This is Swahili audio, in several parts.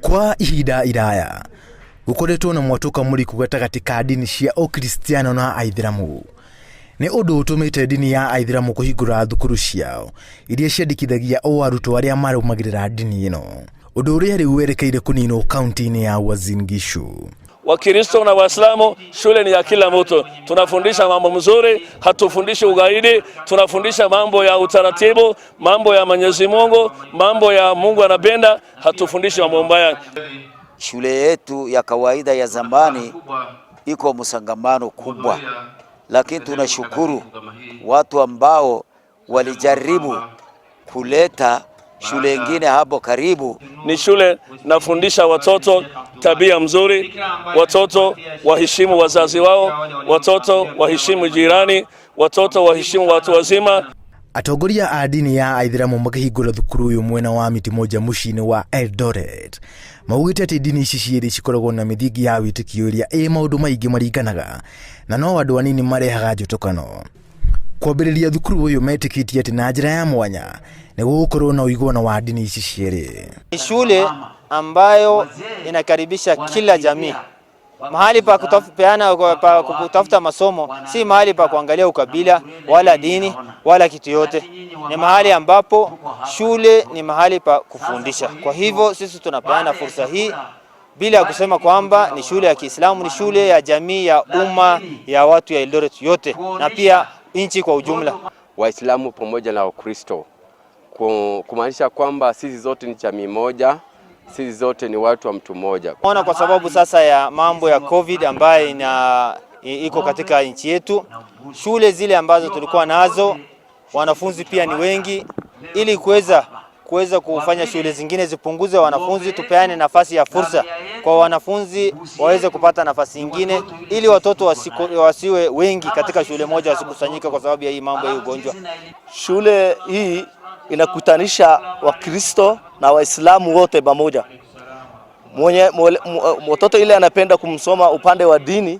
Kwa ihinda iraya gukoretwo na mwatuka mũriku gatagati ka ndini cia akristiano na aithĩramu. Nĩ ũndũ ũtũmĩte ndini ya aithĩramu kũhingũra thukuru ciao iria ciandĩkithagia o arutwo arĩa marũmagĩrĩra ndini ĩno, ũndũ ũrĩa rĩu werekeire kũninwo kaunti-inĩ ya Uasin Gishu. Wakristo na Waislamu, shule ni ya kila mtu. Tunafundisha mambo mzuri, hatufundishi ugaidi, tunafundisha mambo ya utaratibu, mambo ya Mwenyezi Mungu, mambo ya Mungu anapenda, hatufundishi mambo mbaya. Shule yetu ya kawaida ya zamani iko msangamano kubwa, lakini tunashukuru watu ambao walijaribu kuleta shule nyingine hapo karibu. Ni shule nafundisha watoto tabia mzuri, watoto waheshimu wazazi wao, watoto waheshimu jirani, watoto waheshimu watu wazima. Atongoria a ndini ya aithĩramu makĩhingũra thukuru uyu mwena wa miti moja mũciĩ-inĩ wa Eldoret. Maugĩte atĩ ndini ici cierĩ cikoragwo na mĩthingi ya wĩtĩkio ĩrĩa maũndũ maingĩ maringanaga, na no andũ anini marehaga njũtũkano. Kwambĩrĩria thukuru uyu metĩkĩtie atĩ na njĩra ya mwanya nĩ gũgũkorwo na ũiguano wa ndini ici cierĩ. Ni shule ambayo inakaribisha kila jamii. Mahali pa kutafuta masomo, si mahali pa kuangalia ukabila wala dini wala kitu yote. Ni mahali ambapo shule ni mahali pa kufundisha. Kwa hivyo sisi tunapeana fursa hii bila kusema kwamba ni shule ya Kiislamu, ni shule ya jamii ya umma ya watu ya Eldoret yote na pia nchi kwa ujumla. Waislamu pamoja na Wakristo, kumaanisha kwamba sisi zote ni jamii moja, sisi zote ni watu wa mtu mmoja. Ona kwa sababu sasa ya mambo ya COVID ambaye iko katika nchi yetu, shule zile ambazo tulikuwa nazo wanafunzi pia ni wengi, ili kuweza kufanya shule zingine zipunguze wanafunzi, tupeane nafasi ya fursa kwa wanafunzi waweze kupata nafasi nyingine, ili watoto wasiwe wengi katika shule moja, wasikusanyika kwa sababu ya hii mambo ya ugonjwa. Shule hii inakutanisha Wakristo na Waislamu wote pamoja. Mtoto ile anapenda kumsoma upande wa dini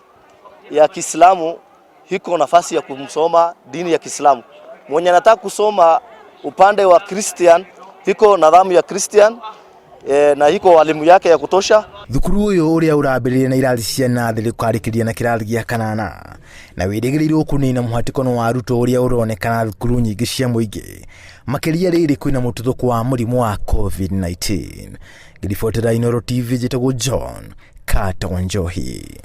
ya Kiislamu, hiko nafasi ya kumsoma dini ya Kiislamu. Mwenye anataka kusoma upande wa Christian, hiko nidhamu ya Christian na hiko walimu yake ya kutosha. Thukuru uyu uria urambĩrĩria na irathi cia nathĩ rĩkarĩkĩria na kĩrathi gĩa kanana, na wĩrĩgĩrĩirwo kũnina mũhatĩkano wa arutwo ũrĩa ũronekana thukuru nyingĩ cia mũingĩ, makĩria rĩrĩ kwĩna mũtuthũko wa mũrimũ wa COVID-19. Ngĩribotera Inooro TV, njĩtagwo John Katonjohi.